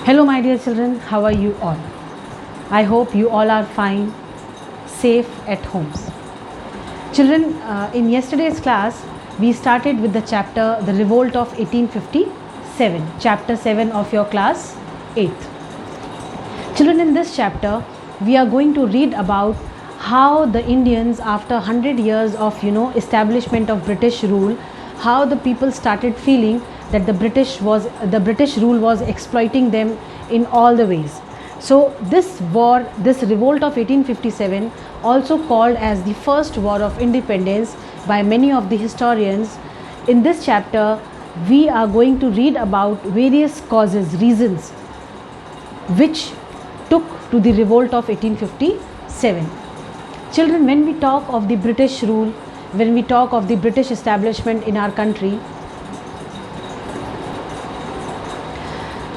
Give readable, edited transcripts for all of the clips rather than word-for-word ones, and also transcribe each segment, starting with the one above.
Hello, my dear children, how are you all? I hope you all are fine, safe at homes. Children, in yesterday's class, we started with the chapter The Revolt of 1857, chapter 7 of your class 8th. Children, in this chapter, we are going to read about how the Indians, after 100 years of establishment of British rule, how the people started feeling that the British rule was exploiting them in all the ways. So this war, this revolt of 1857, also called as the first war of independence by many of the historians. In this chapter, we are going to read about various causes, reasons which took to the revolt of 1857. Children, when we talk of the British rule, when we talk of the British establishment in our country,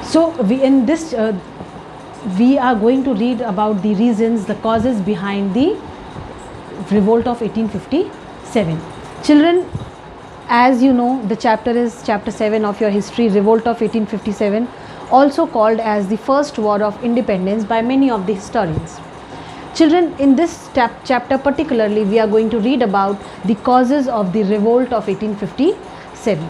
so we are going to read about the reasons, the causes behind the revolt of 1857. Children, as you know, the chapter is chapter 7 of your history, revolt of 1857, also called as the first war of independence by many of the historians. Children, in this chapter particularly, we are going to read about the causes of the revolt of 1857.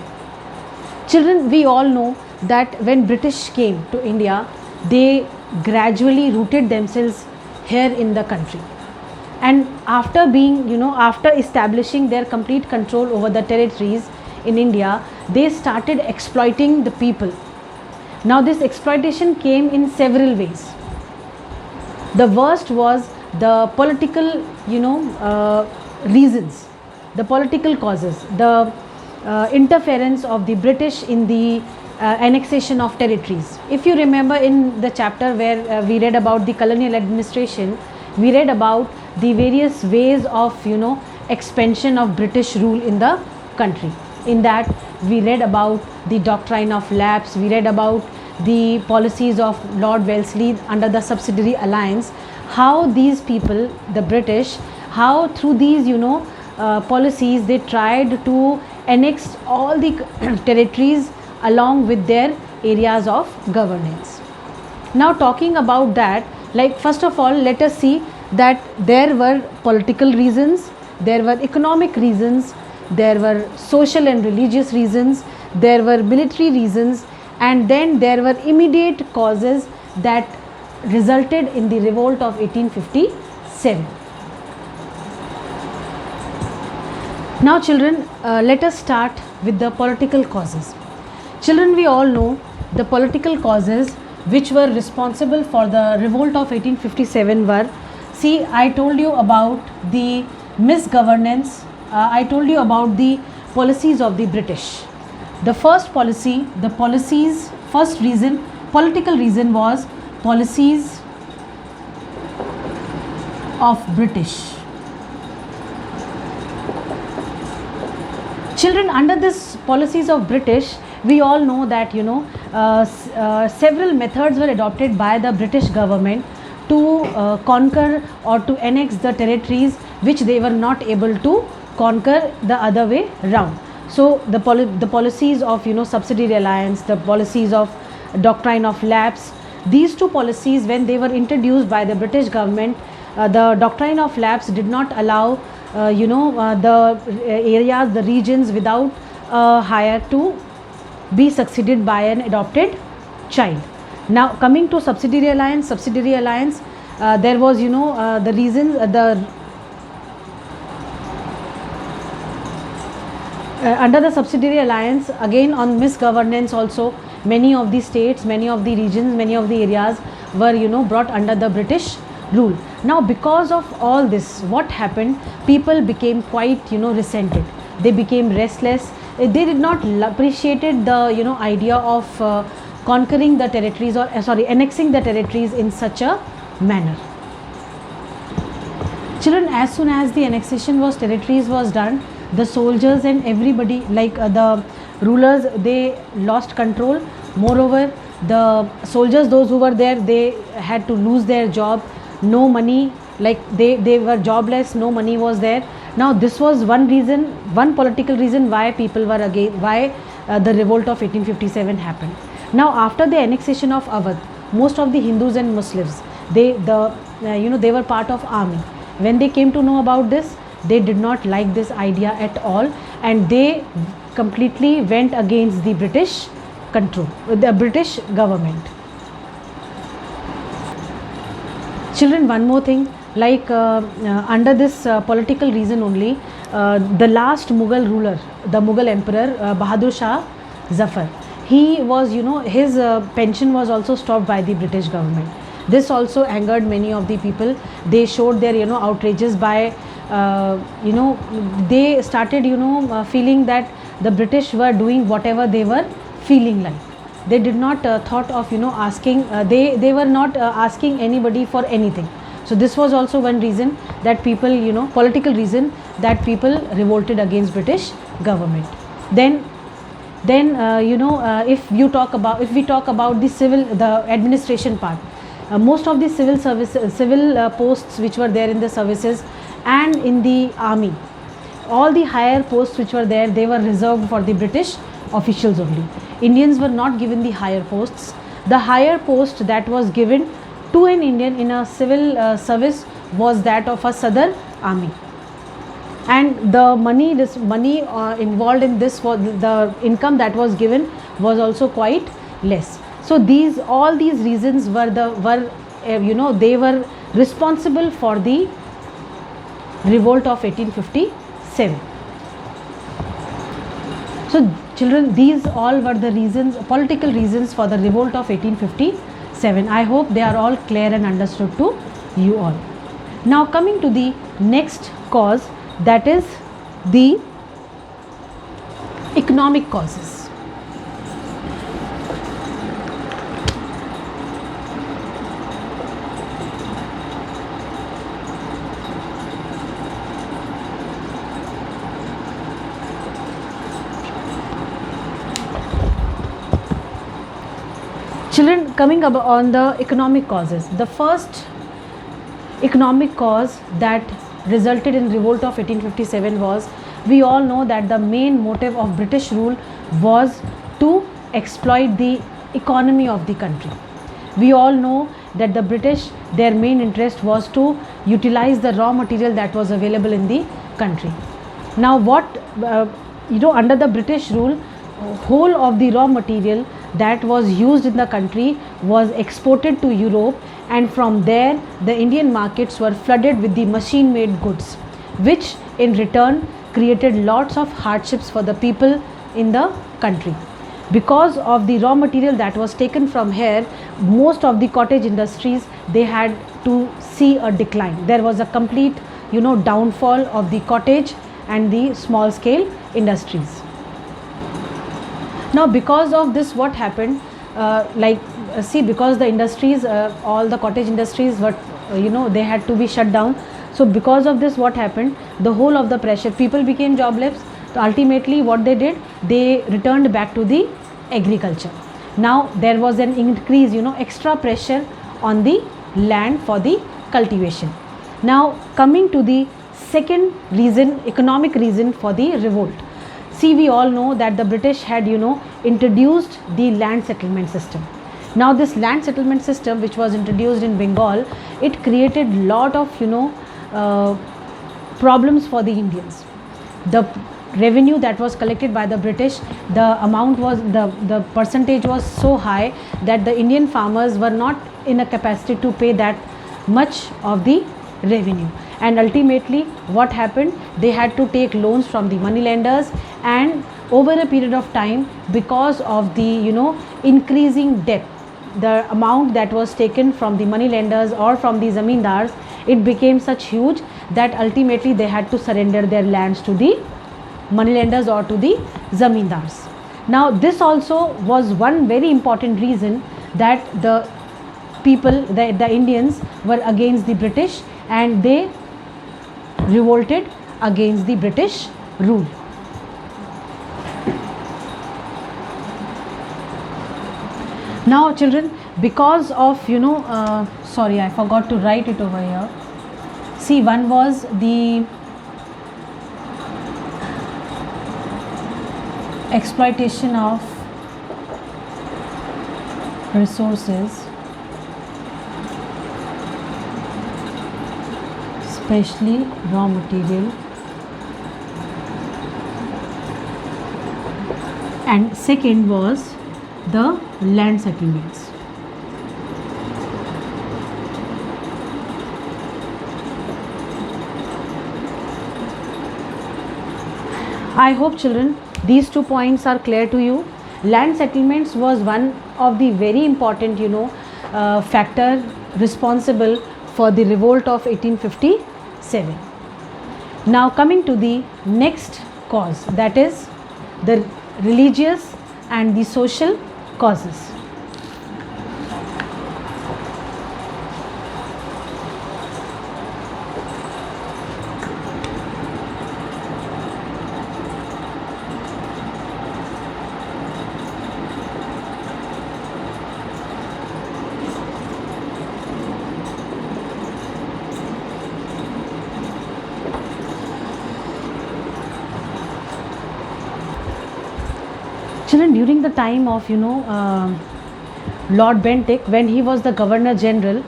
Children, we all know that when British came to India, they gradually rooted themselves here in the country, and after after establishing their complete control over the territories in India, they started exploiting the people. Now this exploitation came in several ways. The worst was the political reasons, the political causes, the interference of the British in the annexation of territories. If you remember, in the chapter where we read about the colonial administration, we read about the various ways of expansion of British rule in the country. In that, we read about the doctrine of lapse, we read about the policies of Lord Wellesley under the subsidiary alliance, how these people, the British, how through these policies they tried to annex all the territories along with their areas of governance. Now talking about that, like first of all, let us see that there were political reasons, there were economic reasons, there were social and religious reasons, there were military reasons, and then there were immediate causes that resulted in the revolt of 1857. Now children, let us start with the political causes. Children, we all know the political causes which were responsible for the revolt of 1857 were, see, I told you about the misgovernance, I told you about the policies of the British. The first policy, political reason was policies of British. Children, under this policies of British, we all know that several methods were adopted by the British government to conquer or to annex the territories which they were not able to conquer the other way round. So the policies of subsidiary alliance, the policies of doctrine of lapse, these two policies, when they were introduced by the British government, the doctrine of lapse did not allow the areas, the regions without hire to be succeeded by an adopted child. Now coming to subsidiary alliance, there was the reasons, under the subsidiary alliance, again on misgovernance also, many of the states, many of the regions, many of the areas were brought under the British rule. Now because of all this, what happened, people became quite resented, they became restless, they did not appreciated the idea of conquering the territories, or annexing the territories in such a manner. Children, as soon as the annexation was territories was done, the soldiers and everybody, like the rulers, they lost control. Moreover, the soldiers, those who were there, they had to lose their job, no money, like they were jobless, no money was there. Now this was one reason, one political reason why people were against, why the revolt of 1857 happened. Now after the annexation of Awadh, most of the Hindus and Muslims, they were part of army. When they came to know about this, they did not like this idea at all, and they completely went against the British control, the British government. Children, one more thing, like under this political reason only, the last Mughal ruler, the Mughal emperor Bahadur Shah Zafar, he was, his pension was also stopped by the British government. This also angered many of the people. They showed their, outrages by, they started, feeling that the British were doing whatever they were feeling like. They did not thought of, asking, they were not asking anybody for anything. So this was also one reason that people, political reason that people revolted against British government. Then if we talk about the administration part, most of the civil posts which were there in the services and in the army, all the higher posts which were there, they were reserved for the British officials only. Indians were not given the higher posts. The higher post that was given to an Indian in a civil service was that of a Southern army. And the money involved in this, was the income that was given was also quite less. So all these reasons were they were responsible for the revolt of 1857. So children, these all were the reasons, political reasons for the revolt of 1857. I hope they are all clear and understood to you all. Now coming to the next cause, that is the economic causes. Children, coming up on the economic causes, the first economic cause that resulted in revolt of 1857 was, we all know that the main motive of British rule was to exploit the economy of the country. We all know that the British, their main interest was to utilize the raw material that was available in the country. Now under the British rule, whole of the raw material that was used in the country was exported to Europe, and from there the Indian markets were flooded with the machine made goods, which in return created lots of hardships for the people in the country. Because of the raw material that was taken from here, most of the cottage industries, they had to see a decline. There was a complete downfall of the cottage and the small scale industries. Now because of this, what happened, because the industries, all the cottage industries were, they had to be shut down. So because of this, what happened, the whole of the pressure, people became jobless. So ultimately what they did, they returned back to the agriculture. Now there was an increase, extra pressure on the land for the cultivation. Now coming to the second reason, economic reason for the revolt. See, we all know that the British had, introduced the land settlement system. Now this land settlement system, which was introduced in Bengal, it created lot of, problems for the Indians. The revenue that was collected by the British, the amount was, the percentage was so high that the Indian farmers were not in a capacity to pay that much of the revenue. And ultimately what happened, they had to take loans from the money lenders, and over a period of time, because of the increasing debt, the amount that was taken from the money lenders or from the zamindars, it became such huge that ultimately they had to surrender their lands to the money lenders or to the zamindars. Now this also was one very important reason that the people, the Indians were against the British, and they revolted against the British rule. Now children, because of sorry, I forgot to write it over here. See, one was the exploitation of resources, especially raw material, and second was the land settlements. I hope children these 2 points are clear to you. Land settlements was one of the very important factor responsible for the revolt of 1857. Now coming to the next cause, that is the religious and the social causes. Children, during the time of Lord Bentinck, when he was the Governor General,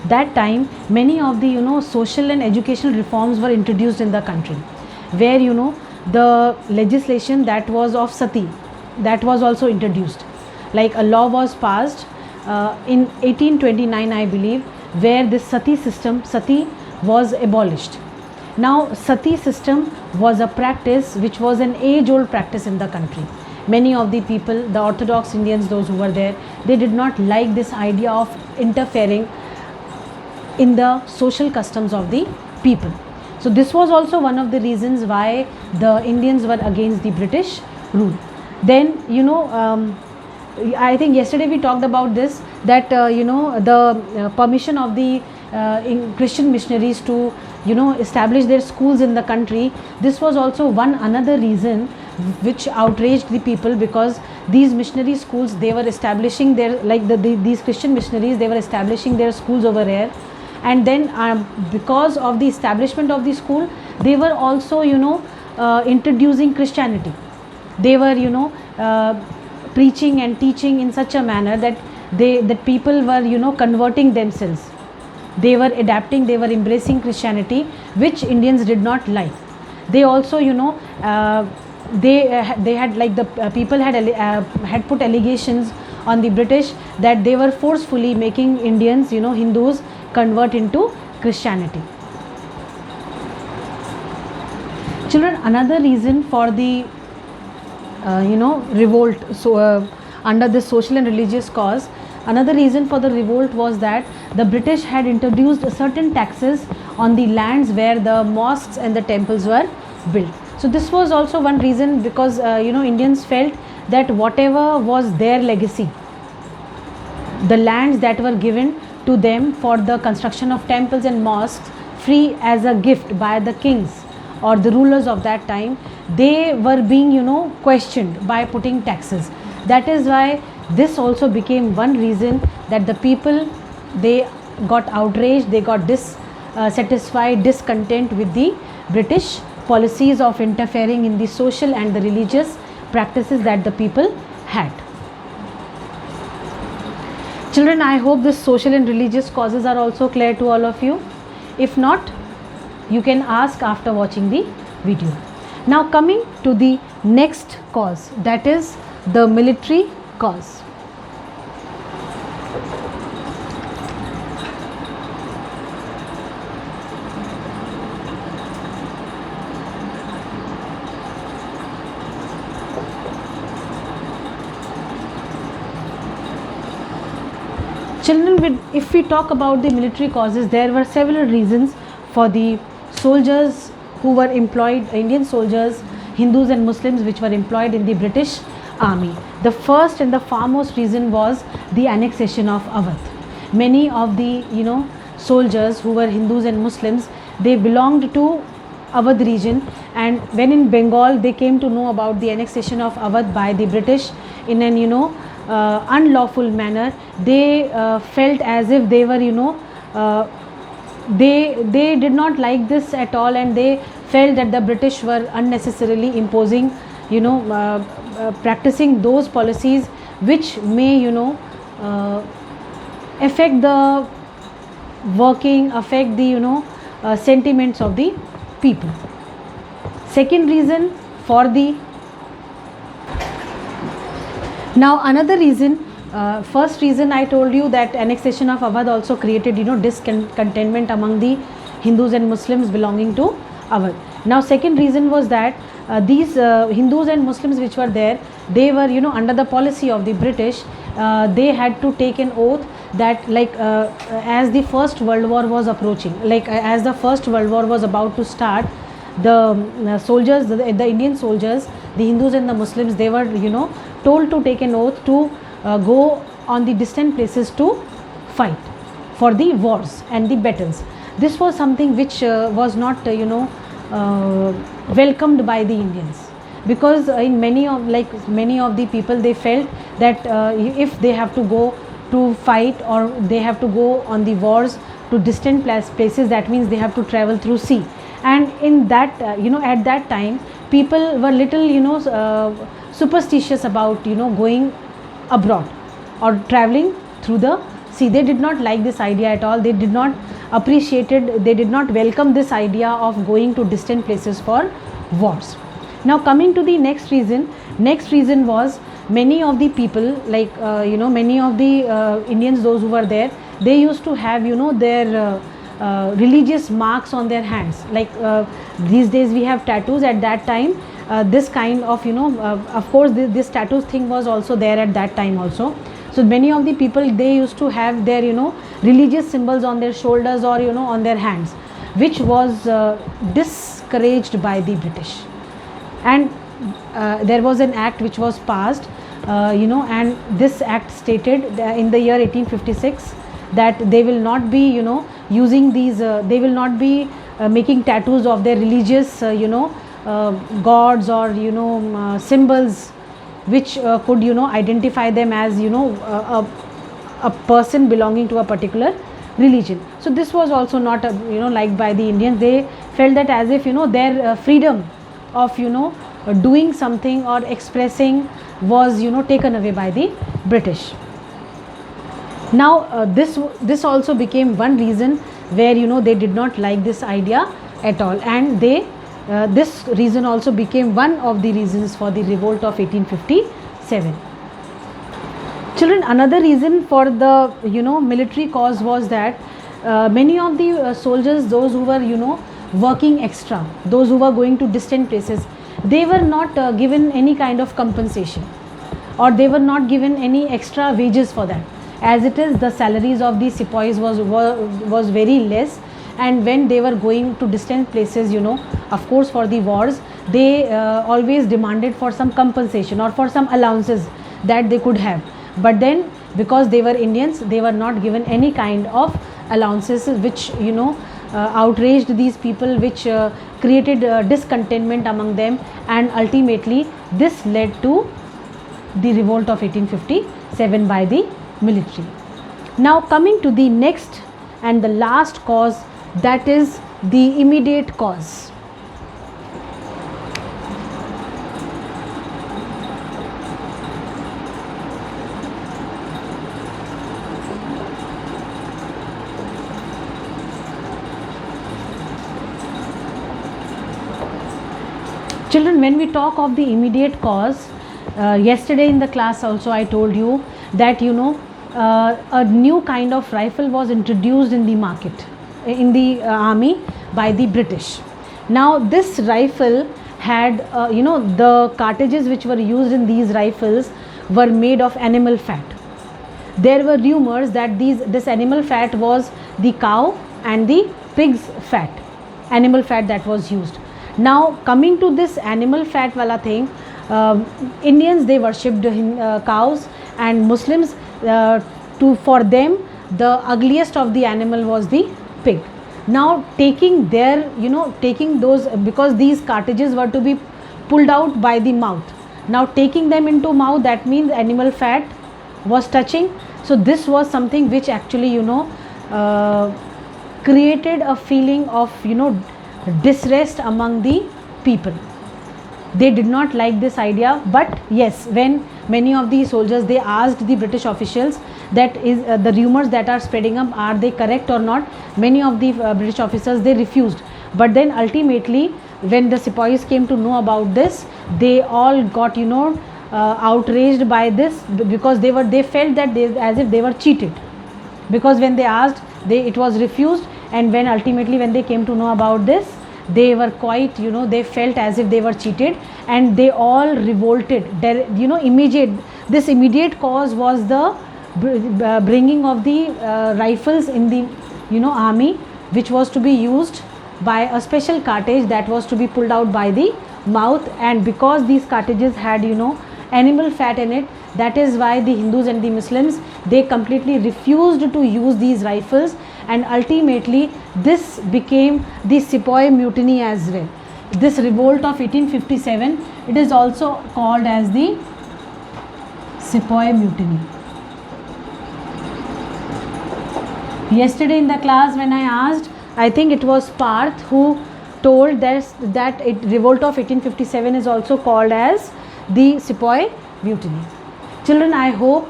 that time many of the social and educational reforms were introduced in the country, where the legislation that was of sati, that was also introduced. Like a law was passed in 1829, I believe, where this sati was abolished. Now sati system was a practice which was an age-old practice in the country. Many of the people, the Orthodox Indians, those who were there, they did not like this idea of interfering in the social customs of the people. So this was also one of the reasons why the Indians were against the British rule. Then I think yesterday we talked about this, that the permission of the Christian missionaries to establish their schools in the country. This was also another reason which outraged the people, because these missionary schools, they were establishing their, these Christian missionaries, they were establishing their schools over here, and then because of the establishment of the school, they were also introducing Christianity. They were preaching and teaching in such a manner that people were converting themselves. They were adapting, they were embracing Christianity, which Indians did not like. They also they had, like, the people had put allegations on the British that they were forcefully making Indians, Hindus, convert into Christianity. Children, another reason for the revolt, under this social and religious cause, another reason for the revolt was that the British had introduced certain taxes on the lands where the mosques and the temples were built. So this was also one reason, because Indians felt that whatever was their legacy, the lands that were given to them for the construction of temples and mosques free as a gift by the kings or the rulers of that time, they were being questioned by putting taxes. That is why this also became one reason that the people, they got outraged, they got dissatisfied, discontent with the British policies of interfering in the social and the religious practices that the people had. Children, I hope this social and religious causes are also clear to all of you. If not, you can ask after watching the video. Now coming to the next cause, that is the military cause. Children, if we talk about the military causes, there were several reasons for the soldiers who were employed, Indian soldiers, Hindus and Muslims, which were employed in the British army. The first and the foremost reason was the annexation of Awadh. Many of the soldiers who were Hindus and Muslims, they belonged to Awadh region, and when in Bengal they came to know about the annexation of Awadh by the British in an unlawful manner, they felt as if they were they did not like this at all, and they felt that the British were unnecessarily imposing practicing those policies which may affect the working, affect the sentiments of the people. Second reason for the now another reason, first reason I told you that annexation of Awadh also created discontentment among the Hindus and Muslims belonging to Awadh. Now second reason was that these Hindus and Muslims which were there, they were under the policy of the British, they had to take an oath that as the First World War was approaching, as the First World War was about to start, the soldiers, the Indian soldiers, the Hindus and the Muslims, they were told to take an oath to go on the distant places to fight for the wars and the battles. This was something which was not welcomed by the Indians, because in many of the people, they felt that if they have to go to fight or they have to go on the wars to distant places, that means they have to travel through sea. And in that at that time, people were little superstitious about going abroad or traveling through the sea. They did not like this idea at all. They did not appreciate it. They did not welcome this idea of going to distant places for wars. Now coming to the next reason was many of the people, many of the Indians, those who were there, they used to have their religious marks on their hands. These days we have tattoos. At that time, this kind of of course this tattoos thing was also there at that time also. So many of the people, they used to have their religious symbols on their shoulders or on their hands, which was discouraged by the British. And there was an act which was passed, and this act stated in the year 1856 that they will not be using these, they will not be making tattoos of their religious gods or symbols which could identify them as a person belonging to a particular religion. So this was also not liked by the Indians. They felt that as if their freedom of doing something or expressing was taken away by the British. Now this also became one reason where they did not like this idea at all, and they this reason also became one of the reasons for the revolt of 1857. Children, another reason for the military cause was that many of the soldiers, those who were working extra, those who were going to distant places, they were not given any kind of compensation, or they were not given any extra wages for that. As it is, the salaries of the sepoys was very less, and when they were going to distant places, of course for the wars, they always demanded for some compensation or for some allowances that they could have. But then, because they were Indians, they were not given any kind of allowances, which outraged these people, which created discontentment among them, and ultimately this led to the revolt of 1857 by the military. Now coming to the next and the last cause, that is the immediate cause. Children, when we talk of the immediate cause, yesterday in the class also I told you that a new kind of rifle was introduced in the market, in the army by the British. Now this rifle had the cartridges which were used in these rifles were made of animal fat. There were rumors that this animal fat was the cow and the pig's fat, animal fat that was used. Now coming to this animal fat wala thing, Indians, they worshipped cows, and Muslims, for them the ugliest of the animal was the pig. Now taking their taking those, because these cartridges were to be pulled out by the mouth, now taking them into mouth, that means animal fat was touching. So this was something which actually created a feeling of disrest among the people. They did not like this idea, but yes, when many of the soldiers, they asked the British officials that is the rumors that are spreading up, are they correct or not. Many of the British officers, they refused, but then ultimately when the sepoys came to know about this, they all got, you know, outraged by this, because they felt that as if they were cheated, because when they asked, it was refused, and when ultimately when they came to know about this, they were quite, you know, they felt as if they were cheated, and they all revolted. You know, immediate cause was the bringing of the rifles in the, you know, army, which was to be used by a special cartridge that was to be pulled out by the mouth, and because these cartridges had, you know, animal fat in it, that is why the Hindus and the Muslims, they completely refused to use these rifles, and ultimately this became the Sepoy Mutiny as well. This revolt of 1857, it is also called as the Sepoy Mutiny. Yesterday in the class when I asked, I think it was Parth who told that revolt of 1857 is also called as the Sepoy Mutiny. Children, I hope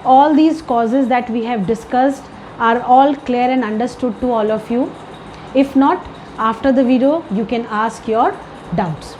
all these causes that we have discussed are all clear and understood to all of you. If not, after the video you can ask your doubts.